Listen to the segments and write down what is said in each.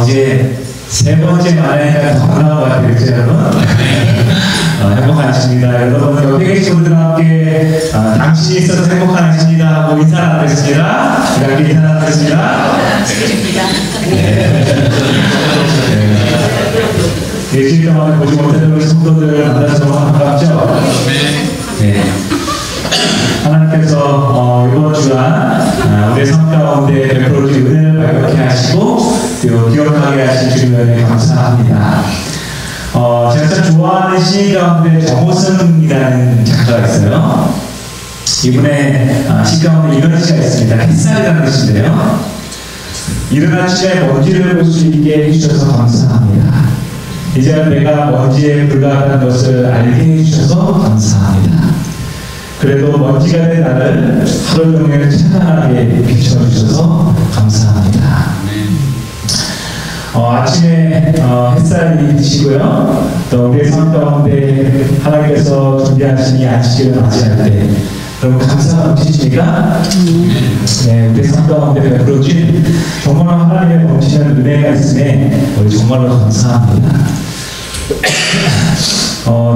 이제 세 번째 만회가 더 나온 것 같아요, 그죠, 여러분? 행복하십니다. 여러분, 옆에 계신 분들과 함께 당신이 있어서 행복하십니다 하고 인사 나누겠습니다. 이렇게 인사 나누겠습니다. 일주일 동안 보지 못했던 우리 성도들 만나서 너무 반갑죠? 네. 하나님께서 이번 주간 우리 삶 가운데 베풀어 주신 은혜를 발견케 하시고 또 기억하게 하신 주님에 감사합니다. 제가 참 좋아하는 시인 가운데 정호승이라는 작가가 있어요. 이분의 시 가운데 이런 시가 있습니다. 햇살이라는 뜻인데요. 이른 아침에 먼지를 볼 수 있게 해주셔서 감사합니다. 이제 내가 먼지에 불과하다는 것을 알게 해주셔서 감사합니다. 그래도 먼지가 된 나를 하루 종일 찬란하게 비춰주셔서 감사합니다. 아침에 햇살이 드시고요. 또 우리의 삶 가운데 하나님께서 준비하신 이 안식일을 맞이할 때 여러분 감사가 넘치십니까? 네, 우리의 삶 가운데 베풀어진 정말 하나님의 넘치는 은혜가 있음에 우리 정말로 감사합니다.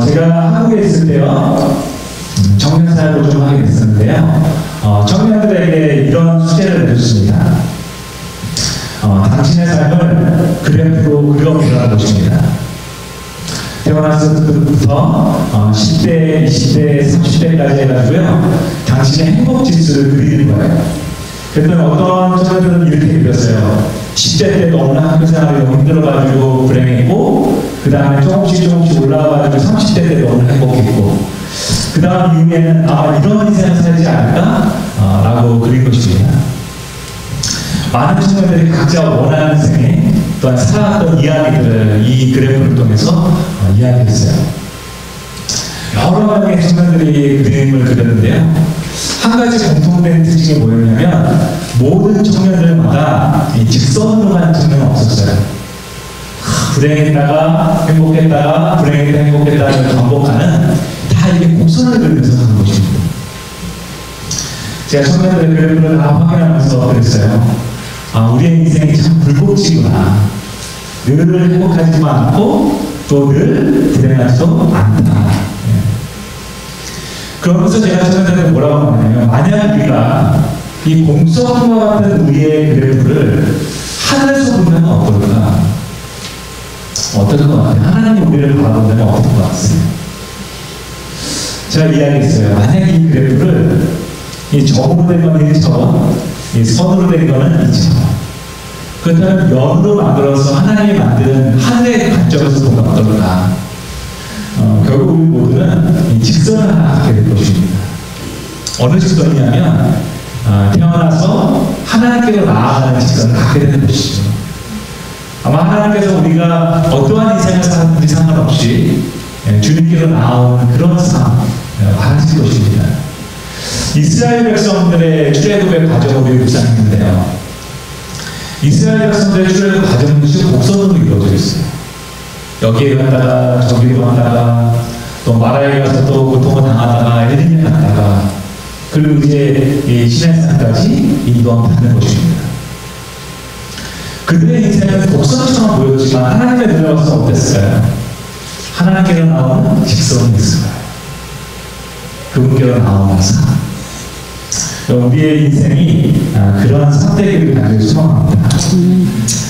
제가 한국에 있을 때요. 청년 사역을 좀 하게 됐었는데요. 청년들에게 이런 숙제를 내줬습니다. 당신의 삶을 그래프로 그려보라는 것입니다. 태어났을 때부터 10대, 20대, 30대까지 해가지고요. 당신의 행복 지수를 그리는 거예요. 그랬더니 어떤 청년들은 이렇게 그렸어요. 10대 때 너무나 학교 생활이 너무 힘들어가지고 불행했고, 그 다음에 조금씩 올라와가지고 30대 때 너무 행복했고, 그 다음 이후에는 이런 인생을 살지 않을까? 라고 그린 것입니다. 많은 청년들이 각자 원하는 생에 또한 살아왔던 이야기들을 이 그래프를 통해서 이야기했어요. 여러 명의 청년들이 그림을 그렸는데요. 한 가지 공통된 특징이 뭐였냐면 모든 청년들마다 직선으로 간 청년은 없었어요. 불행했다가 행복했다가 불행했다가 행복했다가 반복하는 다 이게 곡선을 그리면서 하는 것입니다. 제가 청년들의 그래프를 다 확인하면서 그랬어요. 우리의 인생이 참 불꽃이구나. 늘 행복하지만 않고 또 늘 불행하지도 않다. 그러면서 제가 청년들에게 뭐라고 하냐면 만약 우리가 이 공석과 같은 우리의 그래프를 하늘에서 보면 어떨까? 어떨 것 같아요? 하나님 우리를 바라보면 어떨 것 같으세요? 제가 이야기했어요. 만약 이 그래프를 이 점으로 된 거는 1점, 이 선으로 된 거는 2점. 그렇다면 면으로 만들어서 하나님이 만든 하늘의 관점에서 보면 어떨까? 결국 우리 모두는 이 직선을 하나 갖게 될 것입니다. 어느 직선이냐면 태어나서 하나님께로 나아가는 직선을 갖게 되는 것이죠. 아마 하나님께서 우리가 어떠한 인생을 살았는지 상관없이 주님께로 나아오는 그런 삶 바라실 것입니다. 이스라엘 백성들의 출애굽의 과정을 묵상했는데요. 이스라엘 백성들의 출애굽 과정은 곡선으로 이루어져 있어요. 여기에 갔다가 저기로 갔다가 또 마라에 가서 또 고통을 당하다가 에덴에 갔다가 그리고 이제 이 시내산까지 이동하는 것입니다. 그들의 인생은 곡선처럼 보였지만 하나님의 눈에 와서 어땠어요? 하나님께로 나오는 직선이 있어요. 그분께로 나오는 삶. 우리의 인생이 그러한 선택을 가지고 소망합니다.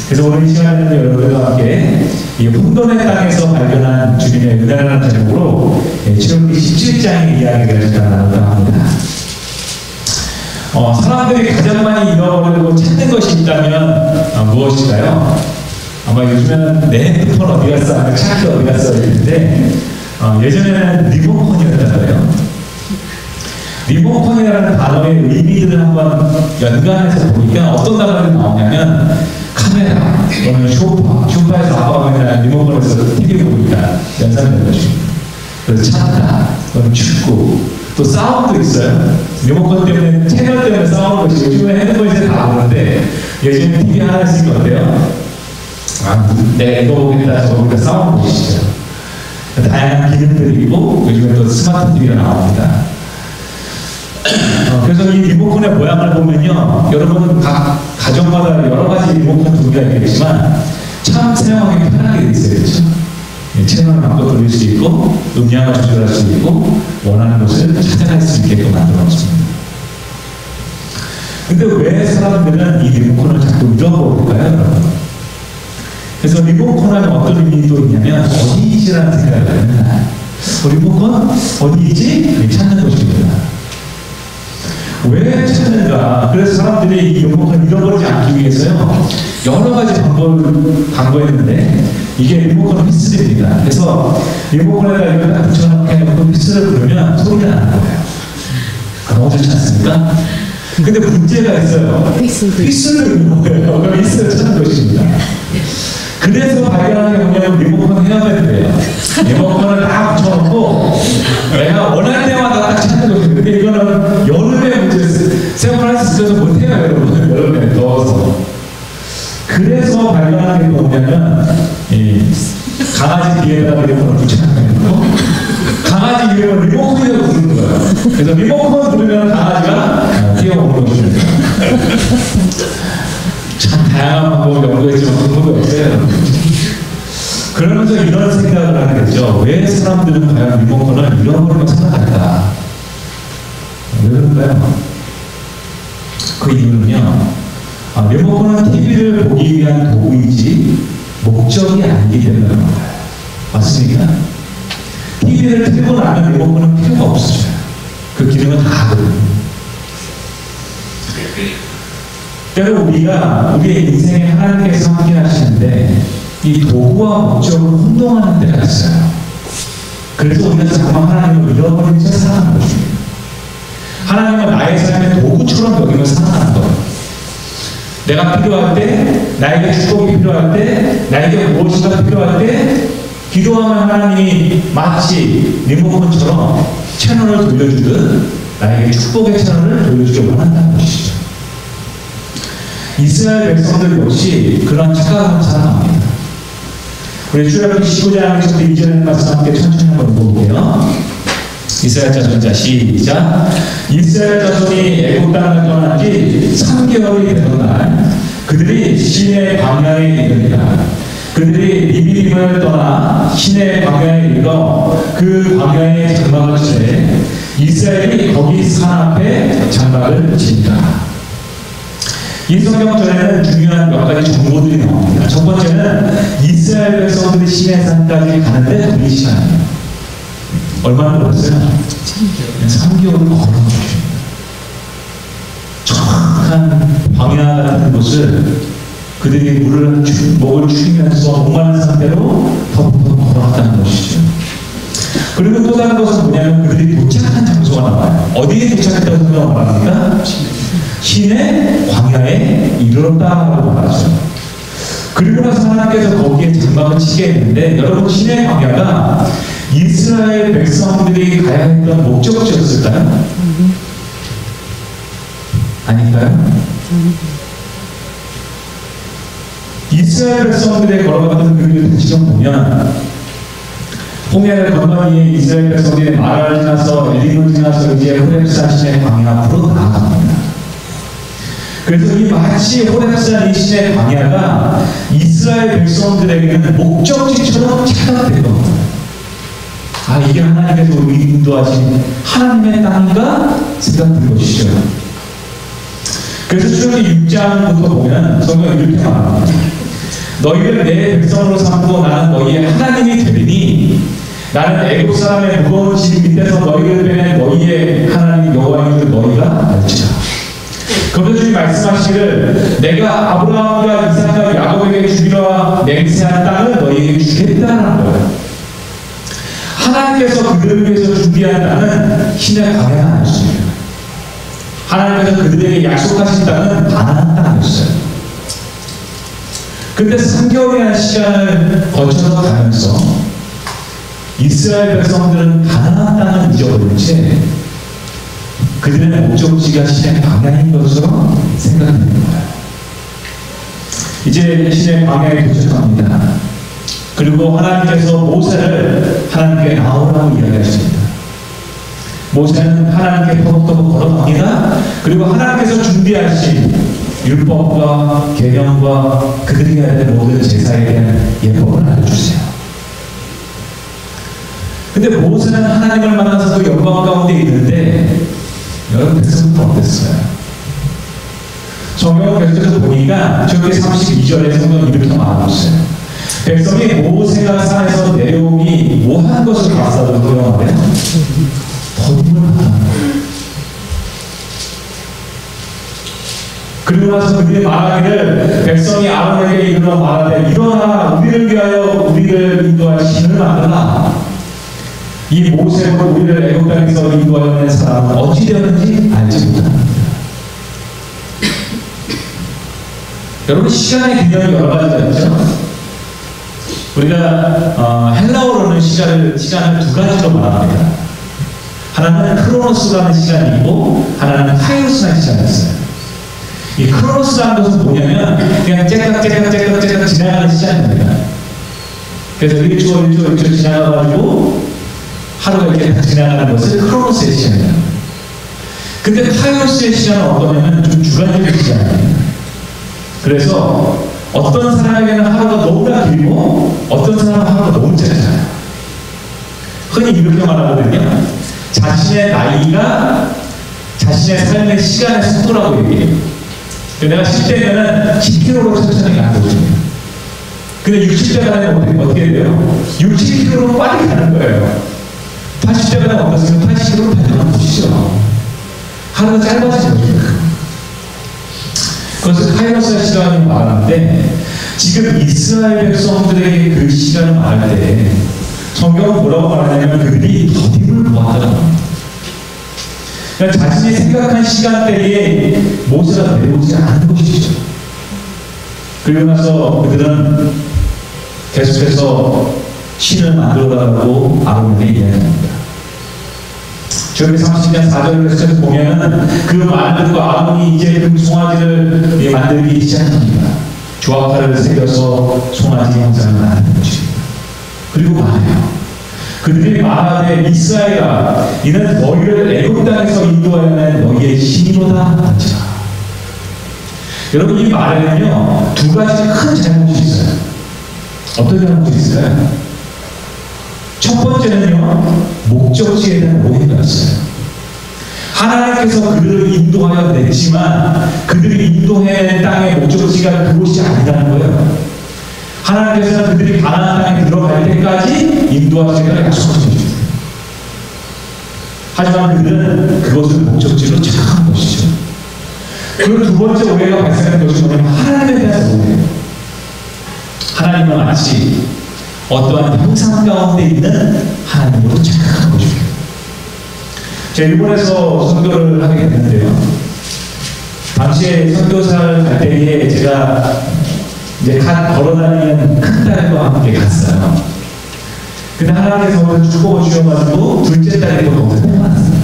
그래서 오늘 이 시간에는 여러분들과 함께 이 혼돈의 땅에서 발견한 주님의 은혜라는 제목으로 출애굽기 17장의 이야기를 나누려 합니다. 사람들이 가장 많이 잃어버리고 찾는 것이 있다면 무엇일까요? 아마 요즘에는 내 핸드폰 어디 갔어? 차키 어디 갔어? 이랬는데 예전에는 리모컨이었잖아요. 리모컨이라는 단어의 의미들을 한번 연관해서 보니까 어떤 단어들이 나오냐면 카메라 또는 쇼파에서 아빠가 맨날 리모컨에서 TV 보니까 연상되는 것입니다. 그래서 찾다 또는 축구 또 싸움도 있어요. 리모컨 때문에 채널 때문에 싸우는 것이 요즘에 핸드폰에서 다 보는데 예전에 TV 하나 있을 것 같아요. 내가 이거 보겠다 저거 보겠다 싸우는 것이죠. 다양한 기능들이 있고 요즘에 또 스마트 TV가 나옵니다. 그래서 이 리모컨의 모양을 보면요, 여러분 각 가정마다 여러 가지 리모컨 종류가 있겠지만 참 사용하기 편하게 되어 있어요. 그렇죠? 채널을 마음껏 돌릴 수 있고 음량을 조절할 수 있고 원하는 곳을 찾아갈 수 있게끔 만들어 놓습니다. 근데 왜 사람들은 이 리모컨을 자꾸 잃어버릴까요, 여러분? 그래서 리모컨은 어떤 의미도 있냐면 어디지라는 생각을 하면 리모컨 어디지? 찾는 것입니다. 왜 찾는가? 그래서 사람들이 이 리모컨을 잃어버리지 않기 위해서요 여러 가지 방법을 강구했는데 이게 리모컨 휘슬입니다. 그래서 리모컨에다 이걸 딱 붙여놓고 휘슬을 부르면 소리가 나는 거예요. 너무 좋지 않습니까? 근데 문제가 있어요. 휘슬을 부르는 거예요. 그럼 휘슬을 찾는 것입니다. 그래서 발견하는 게 뭐냐면 리모컨 헤어밴드예요. 리모컨을 딱 붙여놓고 내가 원할 때마다 딱 찾는 것입니다. 근데 이거는 여름에 문제였어요. 생활할 수 있어서 못해요, 여러분. 여름에 더워서. 그래서 발견하는 게 뭐냐면 강아지 뒤에다가 리모컨을 붙여놓고 강아지 이름을 리모컨이라고 부르는 거예요. 그래서 리모컨 부르면 강아지가 뛰어오는 것입니다. 참 다양한 방법을 연구했지만 방법이 없어요. 그러면서 이런 생각을 하게 되죠. 왜 사람들은 과연 리모컨을 잃어버리고 살아갈까? 왜 그럴까요? 그 이유는요, 리모컨은 TV를 보기 위한 도구이지 목적이 아니기 때문에 맞습니까? TV를 틀고 나면 리모컨은 필요가 없어져요. 그 기능은 다 하거든요. 그래서 우리가 우리의 인생에 하나님께서 함께 하시는데 이 도구와 목적을 혼동하는 데가 있어요. 그래서 우리가 잠깐 하나님을 잃어버린 채 살아가는 것입니다. 하나님은 나의 삶의 도구처럼 여기며 살아가는 거예요. 내가 필요할 때, 나에게 축복이 필요할 때, 나에게 무엇인가 필요할 때 기도하면 하나님이 마치 리모컨처럼 채널을 돌려주듯 나에게 축복의 채널을 돌려주려고 한다는 것이죠. 이스라엘 백성들 역시 그런 착각을 살아갑니다. 우리 출애굽기 15장에서 2절의 말씀 함께 천천히 한번 볼게요. 이스라엘 자손자 시작. 이스라엘 자손이 애굽 땅을 떠난 지 3개월이 되던 날 그들이 시내 광야에 이르니라. 그들이 리비딤을 떠나 시내 광야에 이르러 그 광야에 장막을 치되 이스라엘이 거기 산 앞에 장막을 친다. 이 성경전에는 중요한 몇 가지 정보들이 나옵니다. 첫 번째는 이스라엘 백성들이 시내산까지 가는데 걸린 시간이에요. 얼마나 걸렸어요? 3개월을 걸은 것입니다. 정확한 광야 같은 곳을 그들이 목을 축이면서 목마른 상태로 더 걸어갔다는 것이죠. 그리고 또 다른 것은 뭐냐면 그들이 도착한 장소가 나와요. 어디에 도착했다고 성경은 말합니까? 시내 광야에 이르렀다고 말하죠. 그리고 나서 하나님께서 거기에 장막을 치게 했는데 여러분 시내 광야가 이스라엘 백성들이 가야 했던 목적지였을까요? 아닐까요? 이스라엘 백성들이 걸어갔던 그 길을 지금 보면 홍해를 건너기에 이스라엘 백성들이 마라를 지나서 에림을 지나서 이제 호렙산 시내 광야 앞으로 나아갑니다. 그래서 이 마치 호렙산 이 시내 광야가 이스라엘 백성들에게는 목적지처럼 착각된 겁니다. 이게 하나님께서 우리 인도하신 하나님의 땅인가 생각된 것이죠. 그래서 출애굽기 6장부터 보면 성경이 이렇게 말합니다. 너희를 내 백성으로 삼고 나는 너희의 하나님이 되리니 나는 애굽 사람의 무거운 짐 밑에서 너희를 빼낸 너희의 하나님 여호와인 줄 너희가 알지라. 그러면서 주님 말씀하시기를 내가 아브라함과 이삭과 야곱에게 주기로 맹세한 땅을 너희에게 주겠다는 거예요. 하나님께서 그들을 위해서 준비한 땅은 신의 광야가 아니었습니다. 하나님께서 그들에게 약속하신 땅은 가나안 땅이었어요. 근데 3개월이라는 시간을 거쳐서 가면서 이스라엘 백성들은 가나안 땅을 잊어버린 채 그들의 목적지가 신의 광야인 것으로 생각되는 거예요. 이제 신의 광야에 도착합니다. 그리고 하나님께서 모세를 하나님께 나오라고 이야기하십니다. 모세는 하나님께로부터 걸어갑니다. 그리고 하나님께서 준비하신 율법과 계명과 그들이 해야 될 모든 제사에 대한 예법을 알려주세요. 근데 모세는 하나님을 만나서 그 영광 가운데 있는데 여러분 백성들은 어땠어요? 성경을 계속해서 보니까 저렇게 32절에 성경은 이렇게 말하고 있어요. 백성이 모세가 산에서 내려오니 뭐한 것을 봤어도 그러는데 더듬을 받았다. 그리고 나서 그들이 말하기를 백성이 아론에게 이르러 말하되 일어나 우리를 위하여 우리를 인도할 신을 만들라. 이 모세로 우리를 애굽 땅에서 인도하는 사람은 어찌 되었는지 알지 못합니다. 여러분 시간의 개념이 여러 가지가 있죠. 우리가 헬라어로는 시간을 두 가지로 말합니다. 하나는 크로노스라는 시간이 있고 하나는 카이로스라는 시간이 있어요. 이 크로노스라는 것은 뭐냐면 그냥 째깍 지나가는 시간입니다. 그래서 1초 지나가가지고 하루가 이렇게 지나가는 것을 크로노스의 시간이에요. 근데 카이로스의 시간은 어떠냐면 좀 주관적인 시간이에요. 그래서 어떤 사람에게는 하루가 너무나 길고 어떤 사람은 하루가 너무 짧아요. 흔히 이렇게 말하거든요. 자신의 나이가 자신의 삶의 시간의 속도라고 얘기해요. 내가 10대면은 10km로 천천히 가는 거거든요. 근데 60대가 되면 어떻게 돼요? 60km로 빨리 가는 거예요. 80대가 되면 어떻습니까? 80km로 달려가는 것이죠. 하루가 짧아지는 거죠. 그것을 카이로스의 시간을 말하는데 지금 이스라엘 백성들에게 그 시간을 말할 때 성경은 뭐라고 말하냐면 그들이 더딤을 보았다고 합니다. 그러니까 자신이 생각한 시간대에 모세가 내려오지 않은 것이죠. 그리고 나서 그들은 계속해서 신을 만들어달라고 아론에게 이야기합니다. 저기 30년 4절을 보면은 그 만들고 아론이 이제 그 송아지를 만들기 시작합니다. 조화칼을 새겨서 송아지 형상을 만드는 것입니다. 그리고 말해요. 그들이 말하되 이스라엘아 이는 너희를 애굽 땅에서 인도하는 너희의 신이로다. 여러분 이 말에는요 두 가지 큰 잘못이 있어요. 어떤 잘못이 있어요? 첫 번째는요 목적지에 대한 오해가 있어요. 하나님께서 그들을 인도하여 냈지만 그들이 인도해 땅의 목적지가 그곳이 아니라는 거예요. 하나님께서는 그들이 가나안 땅에 들어갈 때까지 인도하시기를 약속하셨습니다. 하지만 그들은 그것을 목적지로 착각한 것이죠. 그리고 두 번째 오해가 발생하는 것이 뭐냐면 하나님에 대한 오해예요. 하나님은 마치 어떠한 형상 가운데 있는 하나님으로 착각한 것입니다. 제가 일본에서 선교를 하게 됐는데요. 당시에 선교사를 갈 때에 제가 이제 걸어다니는 큰 딸과 함께 갔어요. 근데 하나님께서 축복을 주셔가지고 둘째 딸이 너무 많았어요.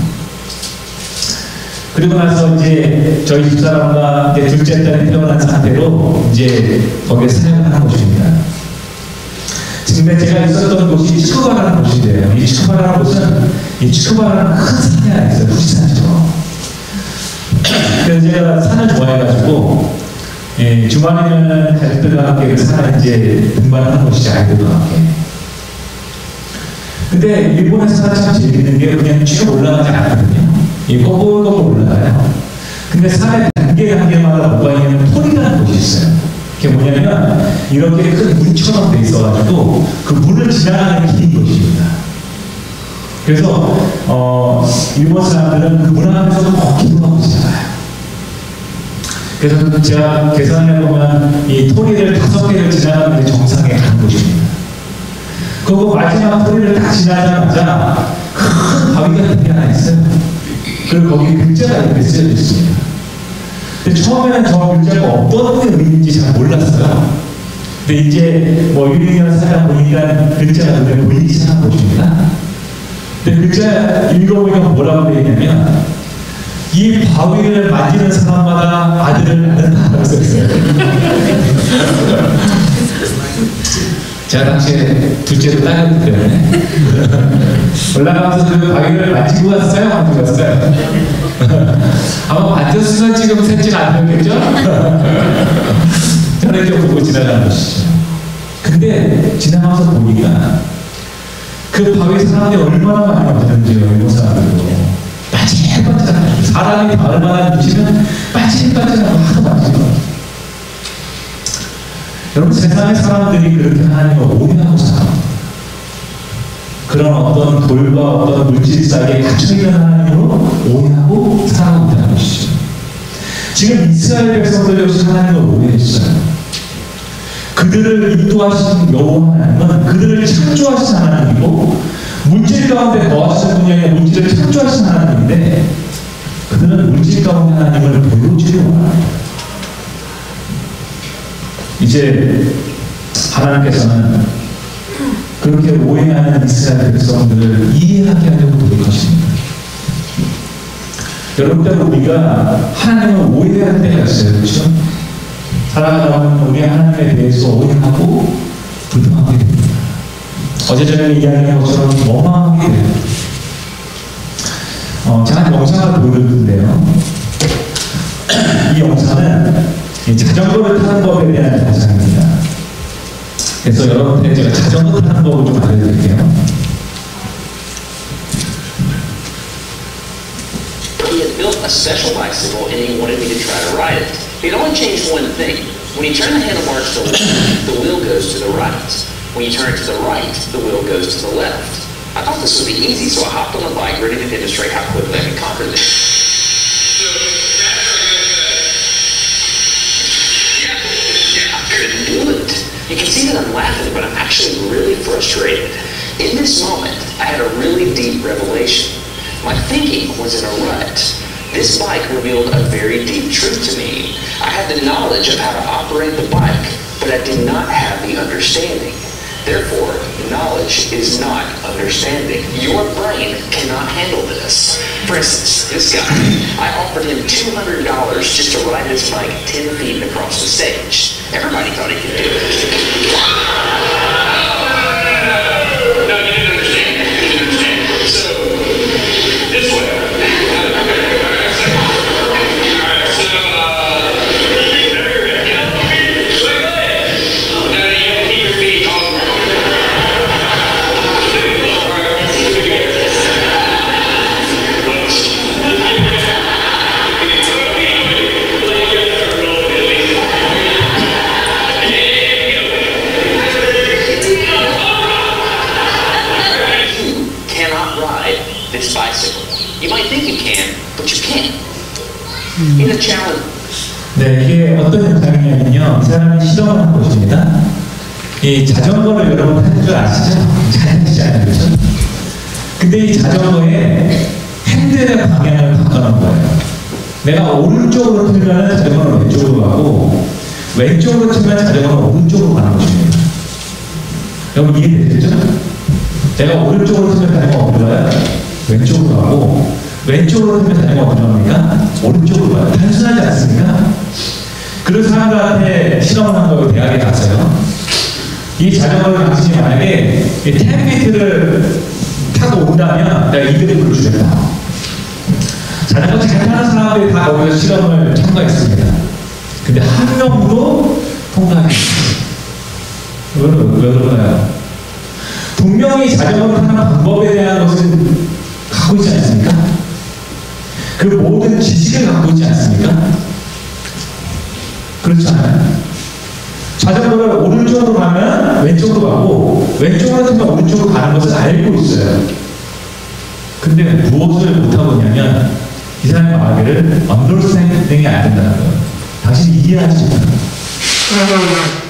그리고 나서 이제 저희 집사람과 이제 둘째 딸이 태어난 상태로 이제 거기에 사역을 하는 것입니다. 근데 제가 있었던 곳이 치쿠바라는 곳인데요. 이 치쿠바라는 곳은 이 치쿠바라는 큰 산이 하나 있어요.富士山이죠. 그래서 제가 산을 좋아해가지고 주말이면은 가족들과 함께 그 산에 이제 등반하는 것이지 아이들과 함께. 근데 일본의 산은 참 재밌는 게 그냥 쭉 올라가지 않거든요. 이 꼬불꼬불 올라가요. 근데 산의 단계마다 뭐가 있냐면 톨이라는 곳이 있어요. 그게 뭐냐면 이렇게 큰 문처럼 돼 있어가지고 그 문을 지나가는 길인 것입니다. 그래서 일본 사람들은 그 문 앞에서 걷기도 하고 있잖아요. 그래서 제가 계산해보면 이 토리를 5개를 지나가는 게 정상에 가는 곳입니다. 그리고 마지막 토리를 딱 지나자마자 큰 바위 같은 게 하나 있어요. 그리고 거기 글자가 이렇게 쓰여져 있습니다. 근데 처음에는 저 글자가 어떤 의미인지 잘 몰랐어요. 근데 이제 뭐 1, 2년 살다 보니까 글자가 눈에 보이기 시작한 것입니다. 근데 글자 읽어보니까 뭐라고 되어 있냐면 이 바위를 만지는 사람마다 아들을 낳는다라고 써있어요. 자, 제가 당시에 둘째로 딸이었기 때문에 올라가면서 그 바위를 만지고 갔어요? 안 갔어요? 아마 만졌으면 지금 셋째가 안 되겠죠? 저는 이렇게 보고 지나가는 것이죠. 근데 지나가면서 보니까 그 바위 사람들이 얼마나 많이 왔는지요. 일본 사람들도 빠질빠질하고 사람이 닿을 만한 위치는 빠질빠질하고 하도 많지요. 여러분, 세상의 사람들이 그렇게 하나님을 오해하고 살아갑니다. 그런 어떤 돌과 어떤 물질 사이에 갇혀있는 하나님으로 오해하고 살아가고 있다는 것이죠. 지금 이스라엘 백성들 역시 하나님을 오해했어요. 그들을 인도하신 여호와 하나님은 그들을 창조하신 하나님이고 물질 가운데 거하시는 분이 아니라 물질을 창조하신 하나님인데 그들은 물질 가운데 하나님을 보여주려고 합니다. 이제 하나님께서는 그렇게 오해하는 이스라엘 백성들을 이해하게 하려고 노력하십니다. 여러분, 때로 우리가 하나님을 오해할 때가 있어요. 그렇죠? 살아가다 보면 우리 하나님에 대해서 오해하고 불평하게 됩니다. 어제 전에 이야기한 것처럼 원망하게 됩니다. 제가 영상을 보여드렸는데요. 이 영상은 자전거를 타는 법에 대한 영상입니다. 그래서 여러분한테 제가 자전거 타는 법을 좀 알려드릴게요. He had built a special bicycle and he wanted me to try to ride it. He had only changed one thing. When you turn the handlebars to the left, the wheel goes to the right. When you turn it to the right, the wheel goes to the left. I thought this would be easy, so I hopped on the bike ready to demonstrate how quickly I could conquer this. You can see that I'm laughing, but I'm actually really frustrated. In this moment, I had a really deep revelation. My thinking was in a rut. This bike revealed a very deep truth to me. I had the knowledge of how to operate the bike, but I did not have the understanding. Therefore, knowledge is not understanding. Your brain cannot handle this. For instance, this guy, I offered him $200 just to ride his bike 10 feet across the stage. Everybody thought he could do it. No, you didn't understand. You didn't understand. So, this way. This bicycle. You might think you can, but you can't. In a challenge. 네, 이게 어떤 영상이냐면요. 이 사람이 실험을 한 것입니다. 이 자전거를 여러분 타는 줄 아시죠? 잘 타시잖아요, 그렇죠? 근데 이 자전거에 핸들의 방향을 바꿔놓은 거예요. 내가 오른쪽으로 틀면 자전거는 왼쪽으로 가고 왼쪽으로 틀면 자전거는 오른쪽으로 가는 것입니다. 여러분 이해되시죠? 내가 오른쪽으로 틀면 자전거가 어디로 가요? 왼쪽으로 가고 왼쪽으로 틀면 자전거가 어디로 갑니까? 오른쪽으로 가요. 단순하지 않습니까? 그런 사람들한테 실험을 한 거예요. 대학에 가서요. 이 자전거를 당신이 만약에 10피트를 타고 온다면 내가 200불을 주겠다. 자전거 잘 타는 사람들이 다 거기서 실험을 참가했습니다. 근데 한 명도 통과했어요. 왜 그러나요? 분명히 자전거를 타는 방법에 대한 것은 갖고 있지 않습니까? 그 모든 지식을 갖고 있지 않습니까? 그렇지 않아요? 자전거를 오른쪽으로 가면 왼쪽으로 가고 왼쪽으로 가면 오른쪽으로 가는 것을 알고 있어요. 근데 무엇을 못하고 있냐면 이 사람이 말하기를 understanding이 안 된다는 거예요. 당신이 이해하지 못하는 거예요.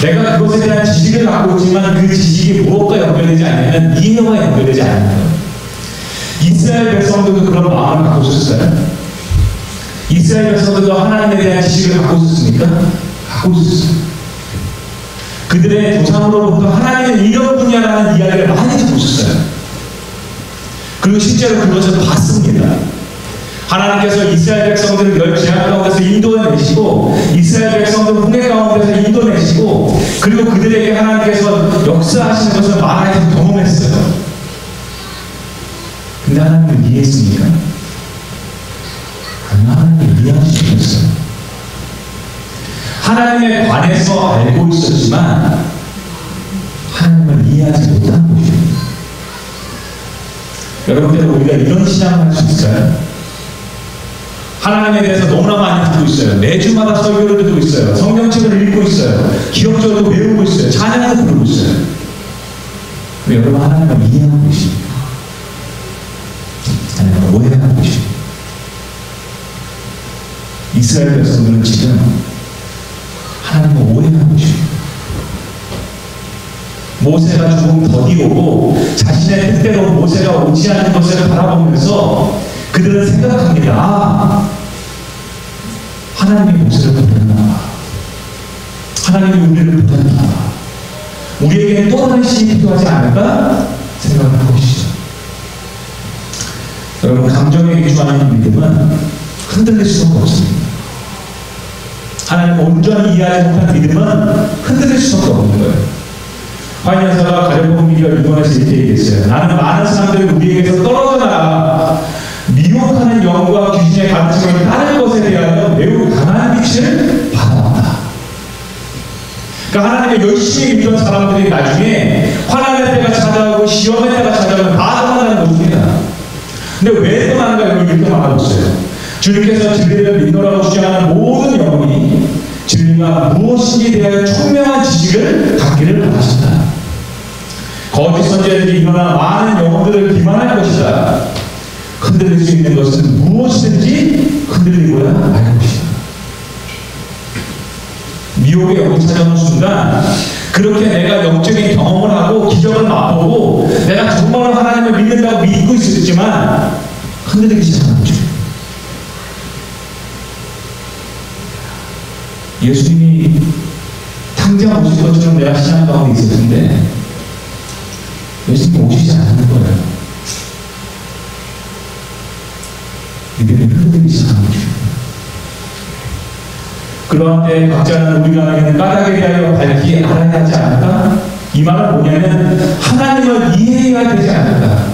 내가 그것에 대한 지식을 갖고 있지만 그 지식이 무엇과 연결되지 않으면 이해와 연결되지 않는 거예요. 이스라엘 백성들도 그런 마음을 갖고 있었어요. 이스라엘 백성들도 하나님에 대한 지식을 갖고 있었습니까? 갖고 있었어요. 그들의 조상으로부터 하나님은 이런 분야라는 이야기를 많이 듣고 있었어요. 그리고 실제로 그것을 봤습니다. 하나님께서 이스라엘 백성들을 열 재앙 가운데서 인도해내시고 이스라엘 백성들을 홍해 가운데서 인도내시고 그리고 그들에게 하나님께서 역사하시는 것을 많이 경험했어요. 근데 하나님을 이해했습니까? 하나님을 이해할 수 없었어요. 하나님에 관해서 알고 있었지만 하나님을 이해하지 못한 것입니다. 여러분들 우리가 이런 신앙을 할 수 있어요? 하나님에 대해서 너무나 많이 듣고 있어요. 매주마다 설교를 듣고 있어요. 성경책을 읽고 있어요. 기억적으로 외우고 있어요. 찬양도 부르고 있어요. 근데 여러분 하나님을 이해하고 계십니까? 하나님을 오해하고 계십니까? 이스라엘 백성들은 지금 하나님을 오해하고 계십니다. 모세가 조금 더디오고 자신의 뜻대로 모세가 오지 않는 것을 바라보면서 그들은 생각합니다. 아, 하나님이 모세를 보냈나? 하나님이 우리를 보냈나? 우리에게 또 다른 신이 필요하지 않을까? 생각을 하고 계시죠. 여러분, 감정에 기초하는 믿음은 흔들릴 수가 없습니다. 하나님을 온전히 이해하지 못한 믿음은 흔들릴 수밖에 없는 거예요. 화인여사가 가려본 미디어 일본에서 이렇게 얘기했어요. 나는 많은 사람들이 우리에게서 떨어져 나가 미혹하는 영과 귀신의 가르침을 따르는 것에 대하여 매우 강한 빛을 받아왔다. 그러니까 하나님을 열심히 믿던 사람들이 나중에 환난의 때가 찾아오고 시험의 때가 찾아오면 다 떠난다는 것입니다. 근데 왜 떠나는가 이렇게 말하고 있어요. 주님께서 진리를 믿노라고 주장하는 모든 영혼이 진리가 무엇인지에 대하여 총명한 지식을 갖기를 바라신다. 거짓 선지자들이 일어나 많은 영혼들을 기만할 것이다. 흔들릴 수 있는 것은 무엇이든지 흔들리고야 말 것이다. 미혹의 영이 찾아오는 순간 그렇게 내가 영적인 경험을 하고 기적을 맛보고 내가 정말로 하나님을 믿는다고 믿고 있었지만 흔들리기 시작하는 거죠. 예수님이 당장 오실 것처럼 내가 신앙 가운데 있었는데 예수님이 오시지 않는 거예요. 믿음이 흔들리기 시작하는 거죠. 그러한 때 각자는 우리가 알기는 까닭에 대하여 밝히 알아야 하지 않을까? 이 말은 뭐냐면 하나님을 이해해야 되지 않을까?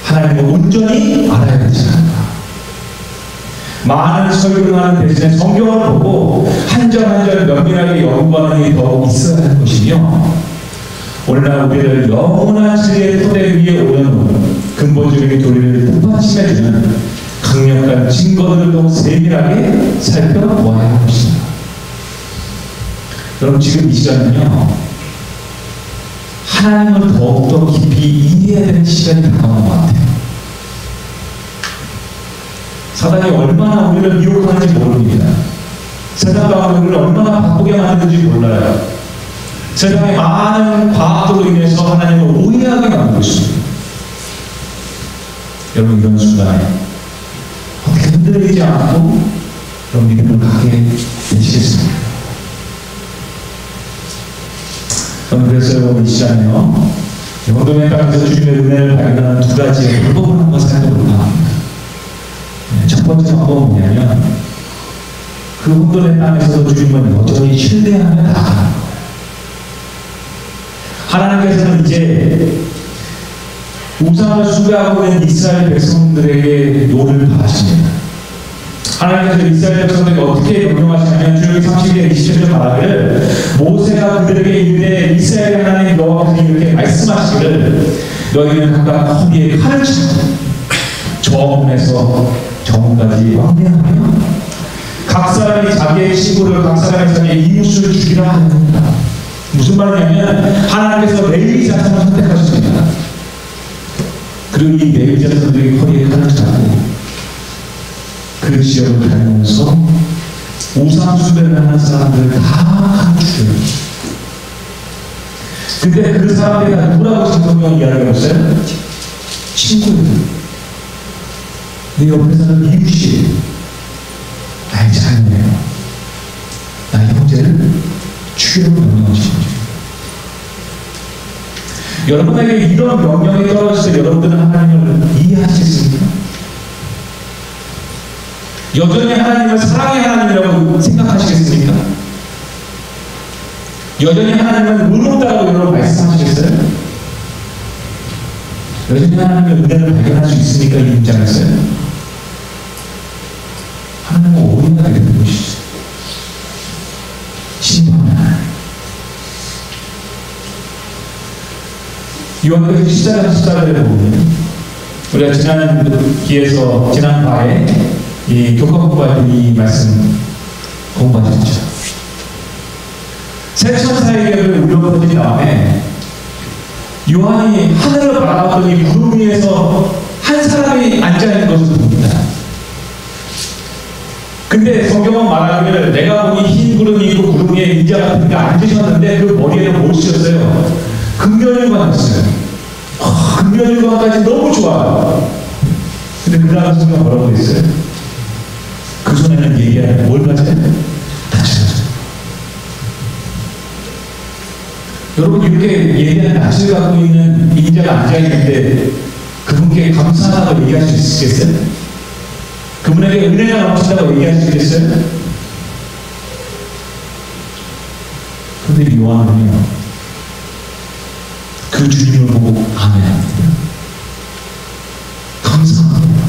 하나님을 온전히 알아야 되지 않을까? 많은 설교를 하는 대신에 성경을 보고 한 절 한 절 면밀하게 연구하는 일이 더욱 있어야 할 것이며 오늘날 우리를 영원한 진리의 토대 위에 올려놓은 근본적인 도리를 뒷받침해주는 강력한 증거들도 세밀하게 살펴보아야 할 것입니다. 여러분 지금 이 시간은요 하나님을 더욱더 깊이 이해해야 되는 시간이 다가온 것 같아요. 사단이 얼마나 우리를 미혹하는지 모릅니다. 세상 가운데 우리를 얼마나 바쁘게 만드는지 몰라요. 세상의 많은 과학으로 인해서 하나님을 오해하게 만들고 있습니다. 여러분 이런 순간에 어떻게 흔들리지 않고 그런 믿음을 갖게 되시겠습니까? 저는 그래서 여러분 이 시간에요 영동의 땅에서 주님의 은혜를 발견하는 두 가지의 방법을 한번 살펴볼까 합니다. 첫 번째 방법은 뭐냐면 그 혼돈의 땅에서도 주님은 여전히 신뢰하며 나아가는 거예요. 하나님께서는 이제 우상을 숭배하고 있는 이스라엘 백성들에게 노를 바라십니다. 하나님께서 이스라엘 백성들에게 어떻게 명령하시냐면 주님이 32절 27절 말하기를 모세가 그들에게 이르되 이스라엘 하나님 여호와께서 이렇게 말씀하시기를 너희는 각각 허리에 칼을 차고 저문에서 정문까지 왕래하며 각 사람이 자기의 친구를 각 사람이 자기의 이웃을 죽이라 하는다. 무슨 말이냐면 하나님께서 레위 자손을 선택하셨습니다. 그리고 이 레위 자손들이 허리에 칼을 차고 그 지역을 다니면서 우상 숭배를 하는 사람들을 다 죽여요. 근데 그 사람들이 다 누구라고 성경이 이야기하고 있어요? 친구들. 내 옆에서는 이웃이 나의 자녀예요. 나의 형제를 죽이라고 명령하신 거죠. 여러분에게 이런 명령이 떨어졌을 때 여러분들은 하나님을 이해하시겠습니까? 여전히 하나님을 사랑의 하나님이라고 생각하시겠습니까? 여전히 하나님은 의롭다고 여러분 말씀하시겠어요? 여전히 하나님의 은혜를 발견할 수 있으니까 이 문장에서요. 하나님은 오인하게 되는 것이죠. 심판하는 요한복음 14장 14절에 보면 우리가 지난 바에 이 교과 공부할 때 이 말씀 공부하셨죠. 새 천사에게 울려 퍼진 다음에 요한이 하늘을 바라봤더니 구름 위에서 한 사람이 앉아있는 것을 봅니다. 근데 성경은 말하기를 내가 보니 흰 구름이 있고 구름 위에 인자 같은 게 앉으셨는데 그 머리에는 뭘 쓰셨어요? 금면일관이었어요. 금면일관까지 너무 좋아요. 근데 그 다음 성경 뭐라고 했어요? 그 손에는 얘기하는 뭘 가져요? 다쳐요. 여러분 이렇게 얘기하는 낯을 갖고 있는 인자가 앉아있는데 그분께 감사하다고 얘기할 수 있겠어요? 그분에게 은혜가 넘친다고 얘기할 수 있겠어요? 그런데 요한은요 그 주님을 보고 아멘합니다. 감사합니다.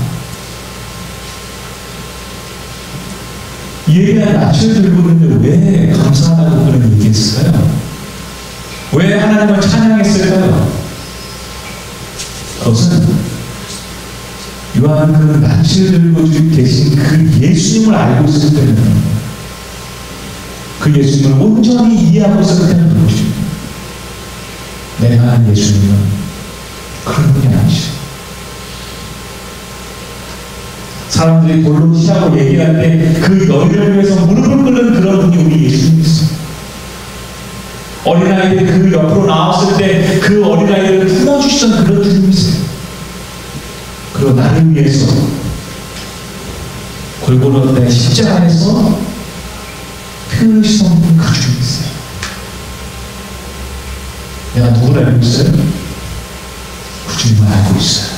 얘기한 낯을 들고 있는데 왜 감사하다고 그런 얘기했을까요? 왜 하나님을 찬양했을까요? 그것은 요한 그 낯을 들고 계신 그 예수님을 알고 있을 때는 그 예수님을 온전히 이해하고 있을 때는 것입니다. 내가 아는 예수님은 그런 분이 아니죠. 사람들이 돌로 치라고 얘기할 때 그 너희를 위해서 무릎을 꿇는 그런 분이 우리 예수님이었어요. 어린아이들이 그 옆으로 나왔을 때 그 어린아이들을 품어주시던 그런 주님이세요. 그리고 나를 위해서 골고루의 십자가에서 피를 쏟은 그 주님이세요. 내가 누구를 알고 있어요? 그 주님을 알고 있어요.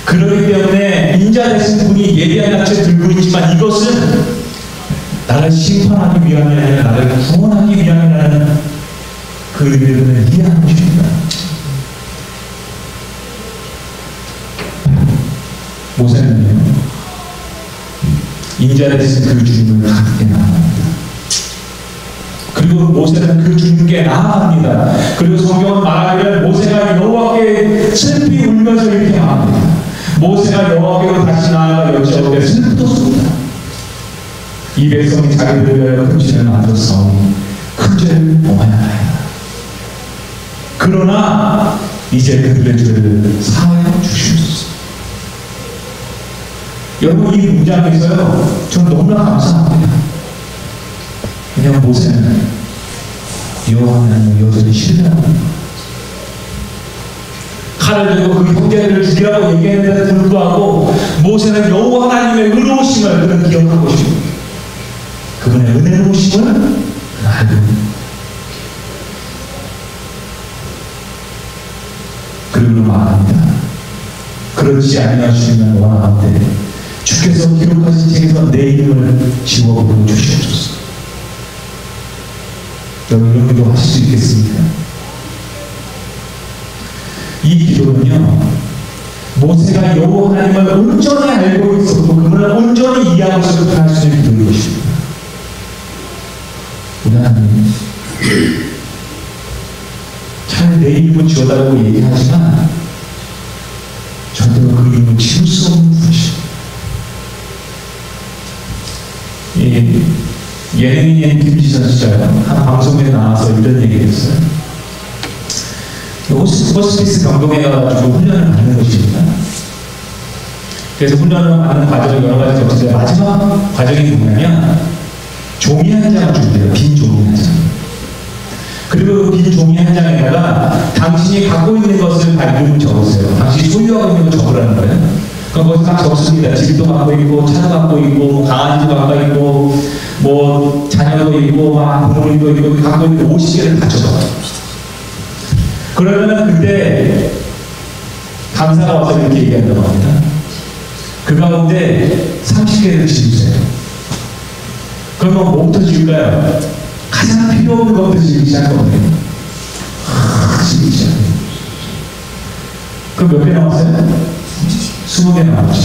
그렇기 때문에 인자 되신 분이 예리한 낯을 들고 있지만 이것은 나를 심판하기 위함이 아니라 나를 구원하기 위함이라는 그 의미를 이해하는 것입니다. 모세는요 인자 되신 그 주님을 함께 나아갑니다. 그리고 모세는 그 주님께 나아갑니다. 그리고 성경은 말하기를 모세가 여호와께 슬피 울면서 이렇게 말합니다. 모세가 여호와께로 다시 나아가 여호와께 슬펐습니다. 이 백성이 자기들을 위하여 큰 죄를 만들었사오니 큰 죄를 범하였나이다. 그러나 이제 그들의 죄를 사하여 주시옵소서. 여러분 이 문장에서요 저는 너무나 감사합니다. 왜냐하면 모세는 여호와 하나님을 여전히 신뢰합니다. 칼을 들고 그 형제들을 죽이라고 얘기했는데도 불구하고 모세는 여호와 하나님의 의로우심을 그는 기억하고 있습니다. 그분의 은혜로우심을 알고 그리고 말합니다. 그렇지 아니하시면 원하는데 주께서 기록하신 책에서 내 이름을 지워버려 주시옵소서. 여러분 이런 기도 하실 수 있겠습니까? 이 기도는요 모세가 여호와 하나님을 온전히 알고 있었고 그분을 온전히 이해하고 있었고 할 수 있는 기도인 것입니다. 우리 하나님 차라리 내 이름을 지워달라고 얘기하지만 절대로 그 이름을 지울 수 없는 분이십니다. 예능인 김지선 씨가 한 방송에 나와서 이런 얘기를 했어요. 호스피스 병동에 가가지고 훈련을 받는 것입니다. 그래서 훈련을 받는 과정이 여러 가지 없는데 마지막 과정이 뭐냐면 종이 한 장을 준대요. 빈 종이 한 장. 그리고 빈 종이 한 장에다가 당신이 갖고 있는 것을 이름을 적으세요. 당신이 소유하고 있는 걸 적으라는 거예요. 그럼 거기서 다 적습니다. 집도 갖고 있고 차도 갖고 있고 강아지도 갖고 있고 뭐 자녀도 있고 부모님도 있고 갖고 있는 50개를 다 적어요. 그러면은 그때 강사가 와서 이렇게 얘기한다고 합니다. 그 가운데 30개를 지우세요. 그러면 뭐부터 지울까요? 가장 필요 없는 것들 지기 시작하거든요. 지기 시작해요. 그럼 몇 개 남았어요? 20개 남았죠.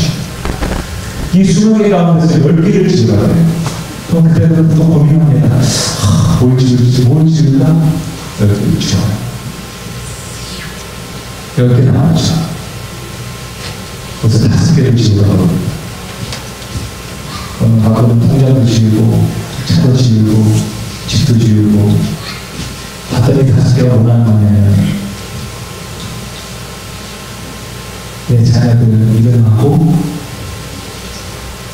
이 20개 가운데서 10개를 지으라고 해요. 그럼 그때부터 또 고민합니다. 뭘 지을까? 10개를 지어요. 10개 남았죠. 그래서 5개를 지으라고 합니다. 그럼 가끔은 통장도 지우고, 차도 지우고, 집도 지우고, 봤더니 5개가 원하는 거냐면, 내 자녀들 이름하고,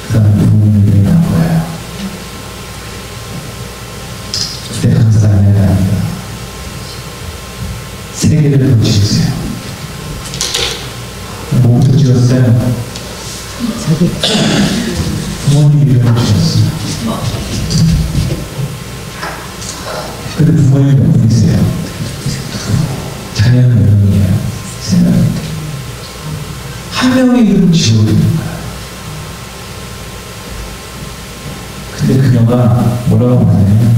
그 다음에 부모님 이름이 나온 거예요. 그때 감사가 아니라 합니다. 3개를 더 지으세요. 뭐부터 지었어요? 부모님 이름을 지었어요. 근데 부모님이 몇 분이세요? 자녀는 몇 명이에요? 3명. 한 명의 이름을 지어드리는 거예요. 근데 그녀가 뭐라고 말하냐면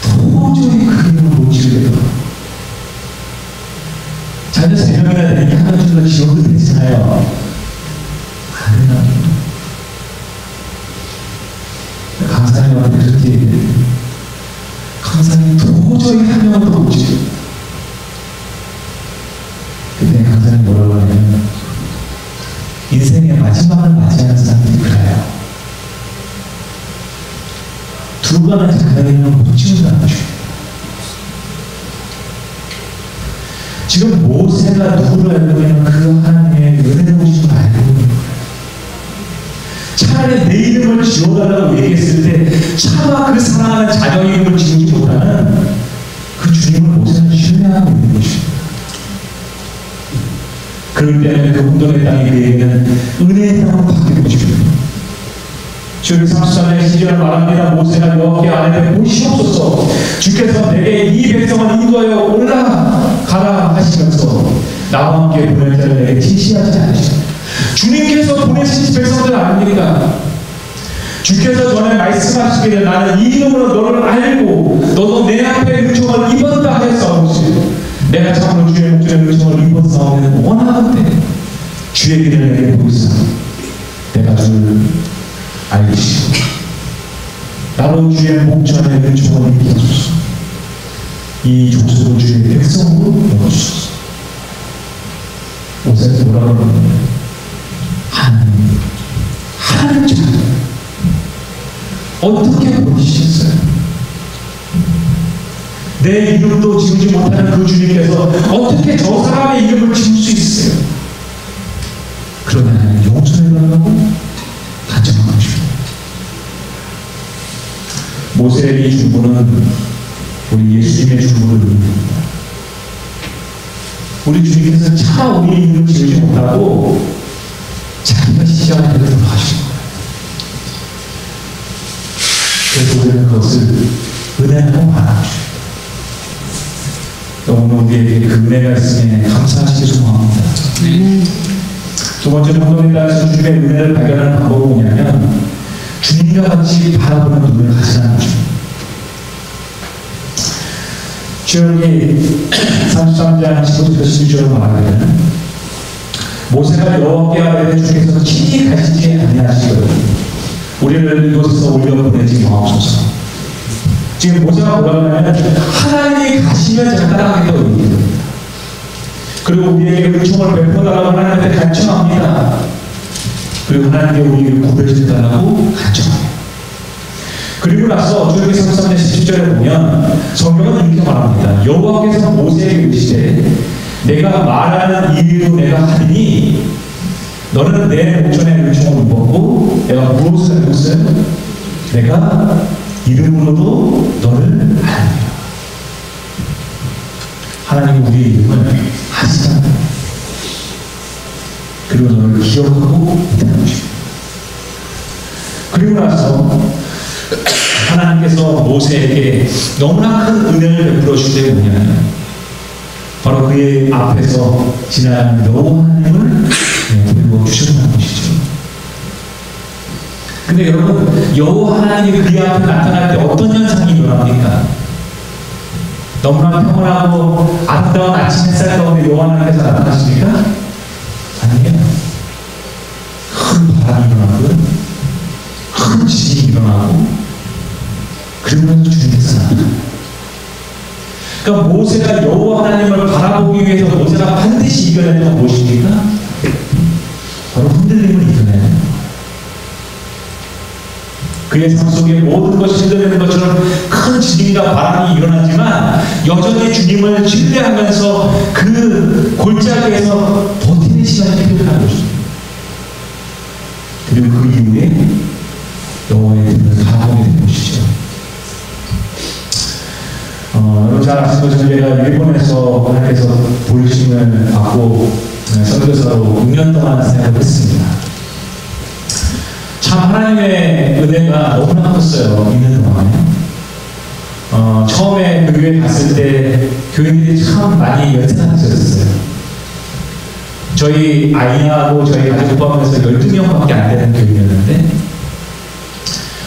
도저히 그 이름을 못 지으겠더라고요. 자녀 3명이나 되니까 한 명쯤 지어도 되잖아요. 안 된답니다. 강사님한테 그렇게 얘기해요. 강사님 도저히 한 명도 못 지어요. 그때 강사님 뭐라고 하냐면 인생의 마지막을 맞이하는 사람들이 그래요. 두 번의 자녀를 못 지운다는 거죠. 지금 모세가 누구를 알고 있는 그 하나님의 은혜로우신 걸 알고 있는 거예요. 차라리 내 이름을 지어달라고 얘기했을 때 차마 그 사랑하는 자녀 이름을 지우지 못하는 그 주님을 모세는 신뢰하고 있는 것입니다. 그럴 때는 그 운동의 땅이 그에게는 은혜의 땅으로 바뀌는 것입니다. 주님 33년 시절을 말합니다. 모세가 여호와께 아내를 보시옵소서. 주께서 내게 이 백성을 인도하여 올라가라 하시면서 나와 함께 보낼 자를 내게 지시하지 않으시고 주님께서 보내신 백성들 아닙니까? 주께서 전에 말씀하시기를 나는 이 이름으로 너를 알고 너도 내 앞에 은총을 입었다 하였사오니 내가 참으로 주의 목전에 은총을 입었사오니 원하건대 주의 길을 내게 보이사 내가 주를 알리시고 나로 주의 목전에 은총을 입혀주소서. 이 족속을 주의 백성으로 넣어주소서. 모세에서 뭐라고 그러냐면 하나님 자녀 어떻게 보내셨어요? 내 이름도 지우지 못하는 그 주님께서 어떻게 저 사람의 이름을 지울 수 있어요? 그러나 하나님 용서해달라고 간청한 것입니다. 모세의 이 중보는 우리 예수님의 중보를 의미합니다. 우리 주님께서 차 우리 이름을 지우지 못하고 자기가 시작하는 것을 하신 거예요. 그래서 우리는 그것을 은혜라고 말하는 것입니다. 오늘 우리에게 그 은혜가 있으니 감사하시기 소망합니다. 두 번째 본문에 따라서 주님의 은혜를 발견하는 방법은 뭐냐면 주님과 같이 바라보는 눈을 가지라는 것입니다. 주님이 33장 15절 12절로 말하기를 모세가 여호와께 아뢰되 주께서 친히 가시지 아니하시거든 우리를 이곳에서 올려 보내지 마옵소서. 지금 모세가 뭐라고 하냐면 하나님이 가시면 제가 따라가겠다고 얘기합니다. 그리고 우리에게 은총을 베풀어달라고 하나님한테 간청합니다. 그리고 하나님께 우리를 구별해달라고 간청합니다. 그리고 나서 주님의 33년 17절에 보면 성경은 이렇게 말합니다. 여호와께서 모세에게 이르시되 내가 말하는 일로 내가 하리니 너는 내 목전에 은총을 입었고 내가 무엇을 했어요? 내가 이름으로도 너를 알리라. 하나님이 우리의 이름을 하시잖아요. 그리고 너를 기억하고 있다는 것입니다. 그리고 나서 하나님께서 모세에게 너무나 큰 은혜를 베풀어 주실 때 뭐냐면 바로 그의 앞에서 지나가는 여호와 하나님을 베풀어 주셨다는 것이죠. 근데 여러분 여호와 하나님이 그의 앞에 나타날 때 어떤 현상이 일어나요? 일어납니까? 너무나 평온하고 아름다운 아침 햇살 가운데 여호와 하나님께서 나타나십니까? 아니에요. 큰 바람이 일어나고 큰 지진이 일어나고 그러면서 주님께서 나타나요. 그러니까 모세가 여호와 하나님을 바라보기 위해서 모세가 반드시 이겨내는 건 무엇입니까? 바로 흔들림을 이겨내는. 그의 삶 속에 모든 것이 흔들리는 것처럼 큰 지진과 바람이 일어나지만 여전히 주님을 신뢰하면서 그 골짜기에서 버티는 시간이 필요한 것입니다. 그리고 그 이후에 여호와의 등을 바라보게 된 것이죠. 여러분 잘 아시는 것처럼 제가 일본에서 하나님께서 부르심을 받고 선교사로 6년 동안 사역을 했습니다. 참 하나님의 은혜가 너무나 컸어요. 2년 동안에. 처음에 그 교회 갔을 때 교인들이 참 많이 연세하셨어요. 저희 아이하고 저희 가족 포함해서 12명밖에 안 되는 교회였는데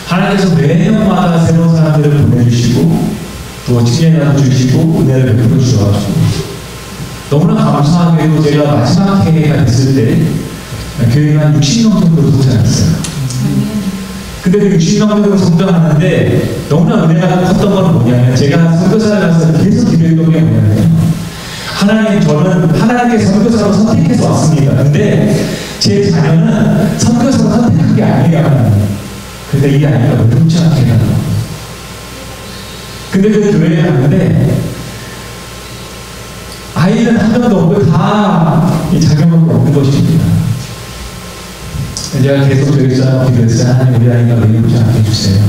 하나님께서 매년마다 새로운 사람들을 보내주시고 또 친애나도 주시고 은혜를 베풀어 주셔가지고 너무나 감사하게도 제가 마지막 회의가 됐을 때 교회가 한 60명 정도 성장했어요. 근데 그 60명 정도 성장하는데 너무나 은혜가 컸던 건 뭐냐면 제가 선교사를 가서 계속 기도했던 게 뭐냐면 하나님, 저는 하나님께 선교사로 선택해서 왔습니다. 근데 제 자녀는 선교사로 선택한 게 아니에요. 근데 이게 아니라 의롭지 않게 해달라고. 근데 그 교회에 갔는데 아이는 한 명도 없고 다 이 자격밖에 없는 것입니다. 제가 계속 저희 사람 기도했어요. 하나님 우리 아이가 의롭지 않게 해주세요.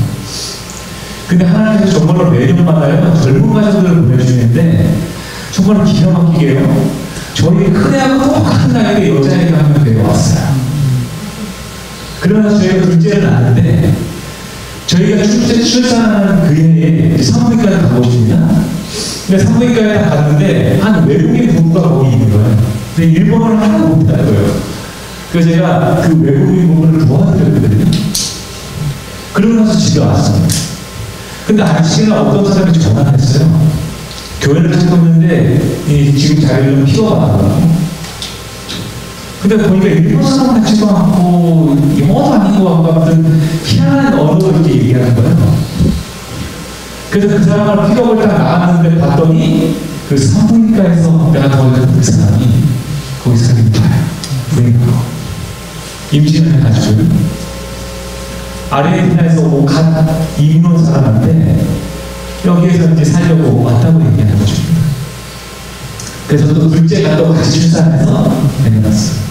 근데 하나님께서 정말로 매년마다요 젊은 가정들을 보내주시는데 정말 기가 막히게요. 저희 큰애하고 똑같은 나이에 여자애가 한 명 데려왔어요. 그러면서 저희가 둘째를 낳았는데 저희가 출산하는 그 해에 산부인과를 가고 싶습니다. 근데 산부인과에 딱 갔는데 한 외국인 부부가 거기 있는 거예요. 근데 일본어를 하나도 못하고요. 그래서 제가 그 외국인 부부를 도와드렸거든요. 그러고 나서 집에 왔어요. 근데 아저씨가 어떤 사람이 전화를 했어요. 교회를 찾았는데 지금 자기를 좀 피워가더라고. 근데 보니까 일본 사람 같지도 않고 영어도 아닌 것 같고 아무튼 희한한 언어로 이렇게 얘기하는 거예요. 그래서 그 사람을 픽업을 딱 나갔는데 봤더니 그 산부인과에서 내가 거기 그 사람이 거기 살긴 봐요. 부인하고 임신을 해가지고 아르헨티나에서 갓 이민 온 사람한테 여기에서 이제 살려고 왔다고 얘기하는 거죠. 그래서 또 둘째가 또 같이 출산해서 내려놨어요.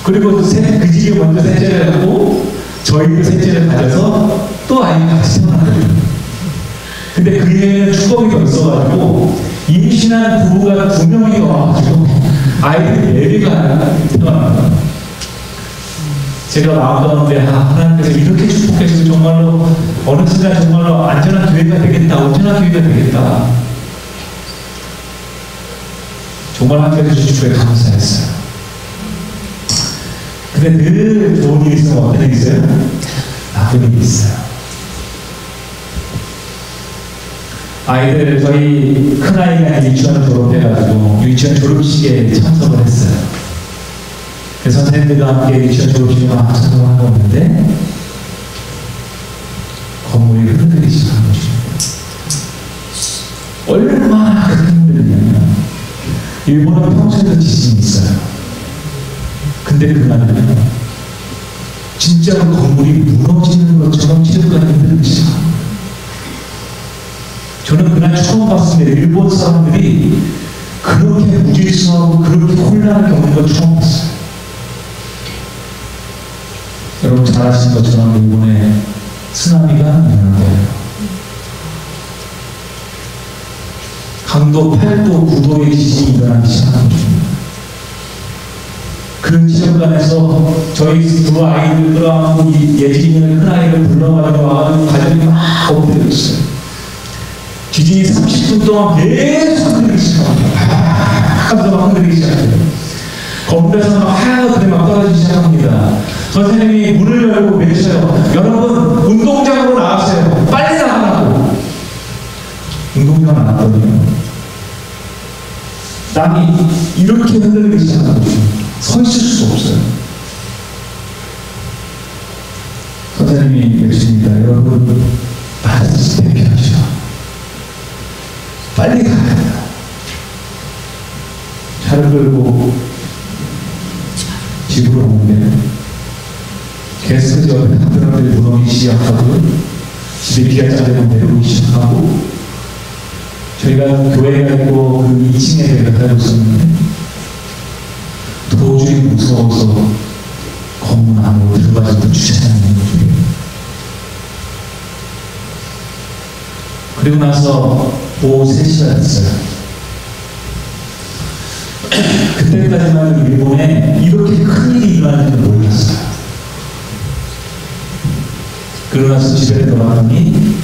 그리고 그 집이 먼저 셋째를 하고 저희도 셋째를 가져서 또 아이가 같이 태어났거든요. 근데 그 해에는 축복이 더 있어가지고 임신한 부부가 2명이 더 와가지고 아이들이 4개가 태어났어요. 제가 마음가운데 하나님께서 이렇게 축복해주고 정말로 어느 순간 정말로 안전한 교회가 되겠다, 온전한 교회가 되겠다. 정말 함께해 주신 주에 감사했어요. 근데 늘 좋은 일이 있으면 어떤 일이 있어요? 나쁜 일이 있어요. 아이들, 저희 큰아이가 유치원을 졸업해가지고 유치원 졸업식에 참석을 했어요. 그래서 선생님들과 함께 유치원 졸업식에 막 참석을 하고 있는데 건물이 흔들리기 시작한 것입니다. 얼마나 그렇게 흔들리냐면 일본은 평소에도 지진이 있어요. 근데 그날은 진짜로 건물이 무너지는 것처럼 체육관이 흔들리기 시작합니다. 저는 그날 처음 봤습니다. 일본 사람들이 그렇게 무질서하고 그렇게 혼란을 겪는 걸 처음 봤어요. 여러분 잘 아시는 것처럼 일본에 쓰나미가 일어난 거예요. 강도 8도, 9도의 지진이 일어나기 시작한 것입니다. 그 지점간에서 저희 두 아이들 끌어안고 예진이는 큰 아이를 불러가지고 와가지고 가족이 막 엎드려 있어요. 지진이 30분 동안 계속 흔들리기 시작합니다. 하면서 막 흔들리기 시작해요. 건물에서 막 하얀 것들이 막 떨어지기 시작합니다. 선생님이 문을 열고 외쳐요. 여러분 운동장으로 나왔어요. 빨리 나가라고. 땅이 이렇게 흔들리기 시작한 거죠. 서 있을 수가 없어요. 선생님이 외칩니다. 여러분, 말씀이 대피하시오. 빨리 가야 합니다. 차를 끌고 집으로 오는데 게스트 옆에 사람들이 무너지기 시작하고 집에 비가 짜내고 내려오기 시작하고 저희가 교회가 있고 그 2층에 저희가 살고 있었는데 도저히 무서워서 건물 안으로 들어가지도 주차장에 있는 거죠. 그리고 나서 오후 3시가 됐어요. 그때까지만 해도 일본에 이렇게 큰 일이 일어나는 줄 몰랐어요. 그러고 나서 집에 돌아가니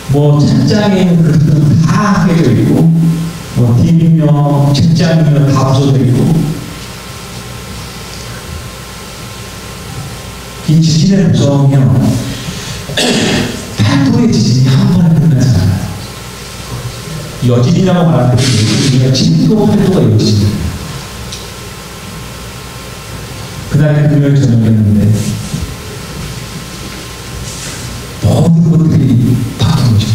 뭐 책장에 있는 그릇은 다 깨져 있고 뭐 TV며 책장이며 다 부서져 있고 이 지진의 무서움이요 8도의 지진이 한 번에 끝나지 않아요. 여진이라고 말하는데 7도 8도가 여진이에요. 그날은 금요일 저녁이었는데 모든 것들이 바뀐 거죠.